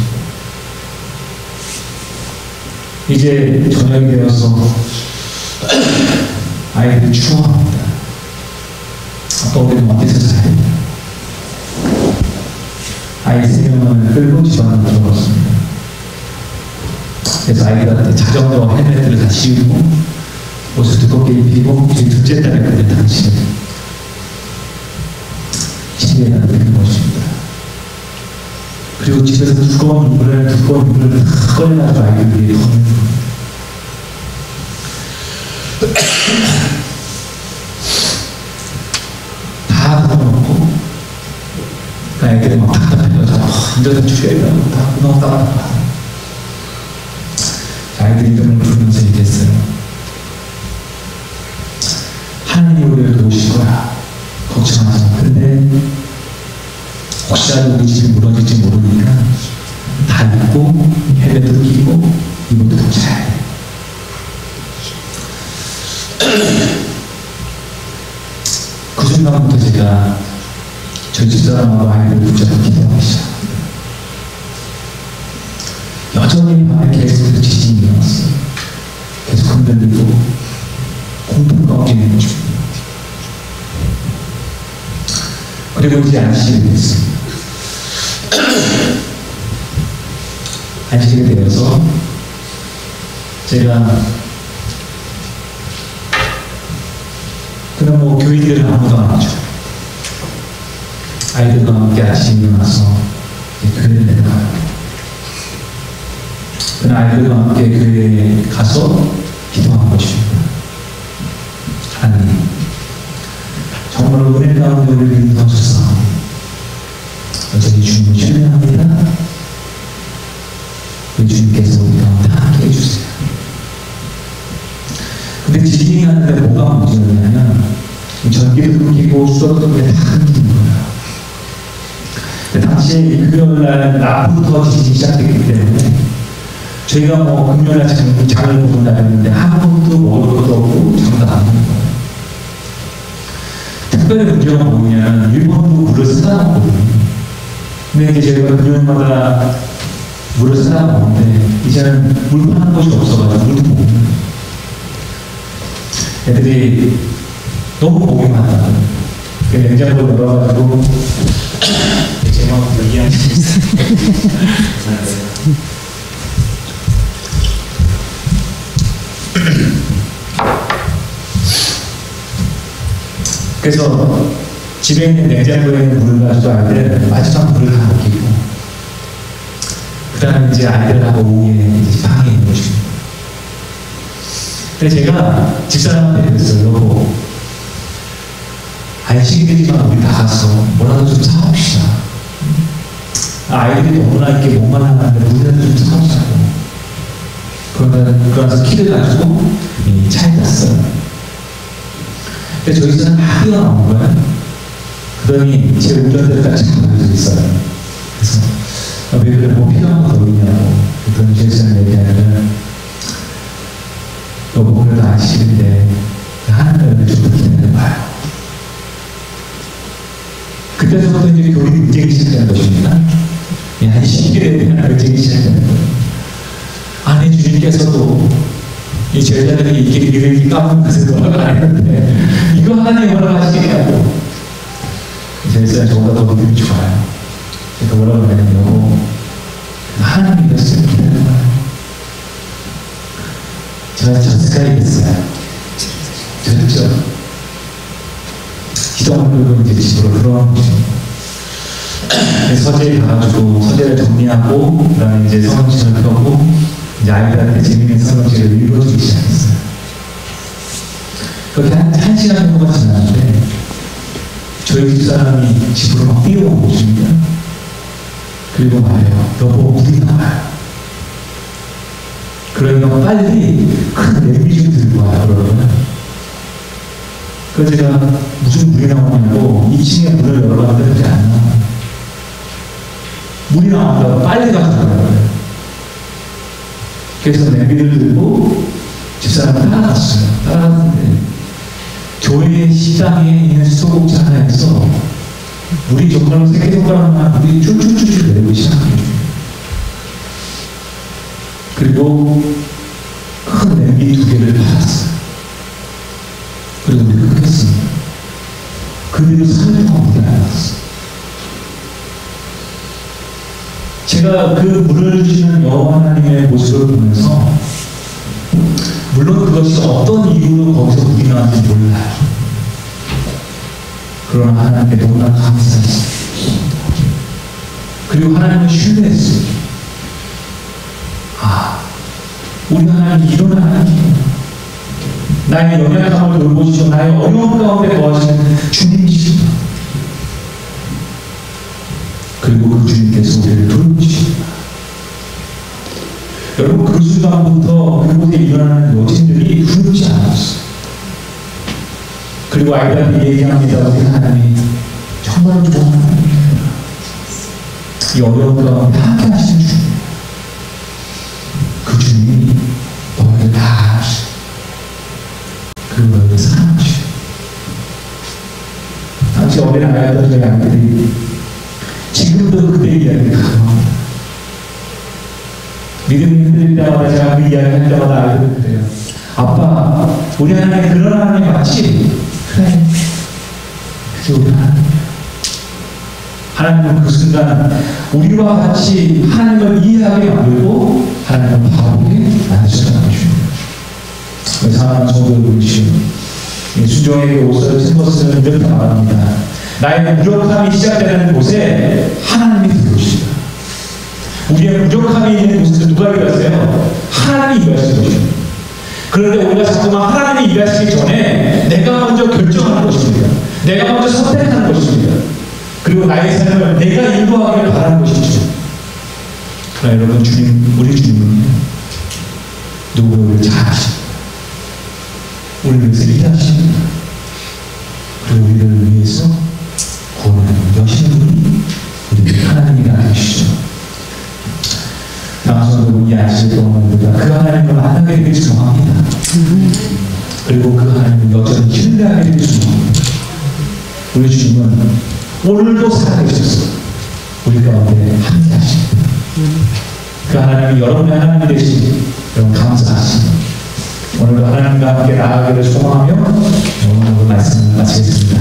이제 저녁이 되어서 아이들이 추워합니다. 아빠 우리는 어디서 자야 되냐. 아이 3명을 끌고 집 안으로 들어갔습니다. 그래서 아이들한테 자전거 헬멧들을 다 씌우고 옷을 두껍게 입히고 저희 둘째 딸이 그때 당시에 침대에 눕는 것입니다. 그리고 집에서 두꺼운 이불을 다 꺼내가지고 아이들 위에 덮는 겁니다. 다 덮어놓고 그 아이들이 막 답답해서 힘들다 죽겠다고 다 끊었다가 아이들이 이름을 부르면서 얘기했어요. 하나님이 우리를 도우실 거야. 걱정하지 마. 근데 혹시라도 우리 집이 무너질지 모르니까 다 입고 헬멧도 끼고 이것도 자야 해. 그 순간부터 제가 저희 집사람하고 아이를 붙잡고 기도하기 시작합니다. 여전히 밤에 계속 지진이 일어났어요. 계속 흔들리고 공포 가운데 있는 것입니다. 그리고 이제 안식이 됐습니다. 안식이 되어서 제가 그럼 뭐 교인들은 아무도 안 하죠. 아이들과 함께 아침에 일어나서 교회를 내려가요. 그는 아이들과 함께 교회에 가서 기도한 것입니다. 하나님, 정말 은혜 가운데 우리를 인도하셔서 여전히 주님을 신뢰합니다. 우리 주님께서 우리 가운데 함께 해주세요. 근데 지진이 하는데 뭐가 문제였냐면 전기도 끊기고 수도도 다 끊기는 거예요. 당시에 금요일날 낮부터 지진이 시작됐기 때문에 저희가 뭐 금요일날 장을 보고 다녔는데 아무것도 먹을 것도 없고 장도 안 먹는 거예요. 특별히 문제가 뭐냐면 일본도 물을 사다 먹거든요. 근데 이제 저희가 금요일마다 물을 사다 먹는데 이제는 물 파는 곳이 없어가지고 물도 못 먹는 거예요. 애들이 너무 보기만 하다. 그 냉장고를 열어가지고 제 마음으로 이해할 수 있어요. 그래서 집에 있는 냉장고에 있는 물을 가지고 아이들 마지막 물을 다 먹이고 그 다음에 이제 아이들하고 오후에 이제 방에 있는 것입니다. 근데 제가 집사람한테 그랬어요. 여보, 안식이 되지만 우리 다 가서 뭐라도 좀 사옵시다. 아이들이 너무나 이렇게 목말라하는데 물이라도 좀 사옵시다고. 그러면서 키를 가지고 차에 탔어요. 근데 저희 집사람 막 뛰어나온 거예요. 그러니 제 운전대까지 가지고 있어요. 그래서 왜 그래, 뭐 필요한 거 더 있냐고. 그랬더니 제 집사람 얘기하면 한 시기에 대한 결정이 시작됩니다. 아니, 주님께서도 이 제자들이 이렇게 길을 까먹은 것을 허락 안 했는데 이거 하나님 허락하시겠냐고. 제자들은 저보다 더 믿음이 좋아요. 그러니까 뭐라고 하냐면 하나님 믿었으면 기다려요. 저는 전세까지 됐어요. 됐죠? 기도하는 이제 집으로 들어가는 거죠. 서재에 가가지고 서재를 정리하고 그 다음에 이제 성경책을 펴고 이제 아이들한테 재밌는 성경책을 읽어주기 시작했어요. 그렇게 한 시간 정도가 지났는데 저희 집사람이 집으로 막 뛰어온 것입니다. 그리고 말해요. 여보, 물이 나와요. 그러니까 빨리 큰 냄비 좀 들고 와요. 그러면 그래서 제가 무슨 물이 나오냐고 2층에 문을 열어봤는데 그게 안 나와요. 물이 나온다고 빨리 가더라고요. 그래서 냄비를 들고 집사람을 따라갔어요. 따라갔는데 교회 시장에 있는 수도꼭지 하나에서 물이 정말로 새끼손가락만 물이 쫄쫄쫄쫄 내리기 시작합니다. 그리고 큰 냄비 2개를 받았어요. 그리고 우리가 끓였습니다. 그대로 3일 동안 물이 안 나왔어요. 제가 그 물을 주시는 여호와 하나님의 모습을 보면서 물론 그것이 어떤 이유로 거기서 물이 나왔는지 몰라요. 그러나 하나님께 너무나 감사했어요. 그리고 하나님을 신뢰했어요. 아, 우리 하나님 이런 하나님이에요. 나의 연약함을 돌보시고 나의 어려움 가운데 거하시는 주님이십니다. 그리고 그 주님께서 우리를 돌보십니다. 여러분, 그 순간부터 그곳에 일어나는 여진들이 두렵지 않았어요. 그리고 아이들한테 얘기합니다. 우리 하나님 정말 좋은 하나님이에요. 이 어려운 가운데 함께 하시는 주님. 그 주님이 너희를 다 아시고 그리고 너희를 사랑하시고. 당시 어린아이였던 저희 아이들이 지금도 그들의 이야기를 가져옵니다. 믿음이 흔들릴 때마다 제가 그 이야기 할 때마다 아이들은 그래요. 아빠, 우리 하나님 그런 하나님 맞지? 그래. 그게 우리 하나님이야. 하나님은 그 순간 우리와 같이 하나님을 이해하게 만들고 하나님을 바라보게 만드셨다는 것입니다. 사랑하는 성도들이시여, 순종에게 옷을 친 것은 이렇게 말합니다. 나의 부족함이 시작되는 곳에 하나님이 들어오십니다. 우리의 부족함이 있는 곳에서 누가 일하세요? 하나님이 일하시는 것입니다. 그런데 우리가 자꾸만 하나님이 일하시기 전에 내가 먼저 결정하는 것입니다. 내가 먼저 선택하는 것입니다. 그리고 나의 삶을 내가 인도하기를 바라는 것이죠. 그러나 여러분, 우리 주님은 누구를 잘 아십니다. 우리를 위해서 일하십니다. 그리고 우리를 위해서 구원을 여시는 분이 우리 하나님이라 하시죠. 당신도 이 아침에 동안입니다. 그 하나님을 만나게 되길 소망합니다. 그리고 그 하나님을 여전히 신뢰하게 되길 소망합니다. 우리 주님은 오늘도 살아계셔서 우리 가운데 함께 하십니다. 그 하나님이 여러분의 하나님이 되시니 여러분 감사하십니다. 오늘도 하나님과 함께 나아가기를 소망하며 오늘 말씀을 마치겠습니다.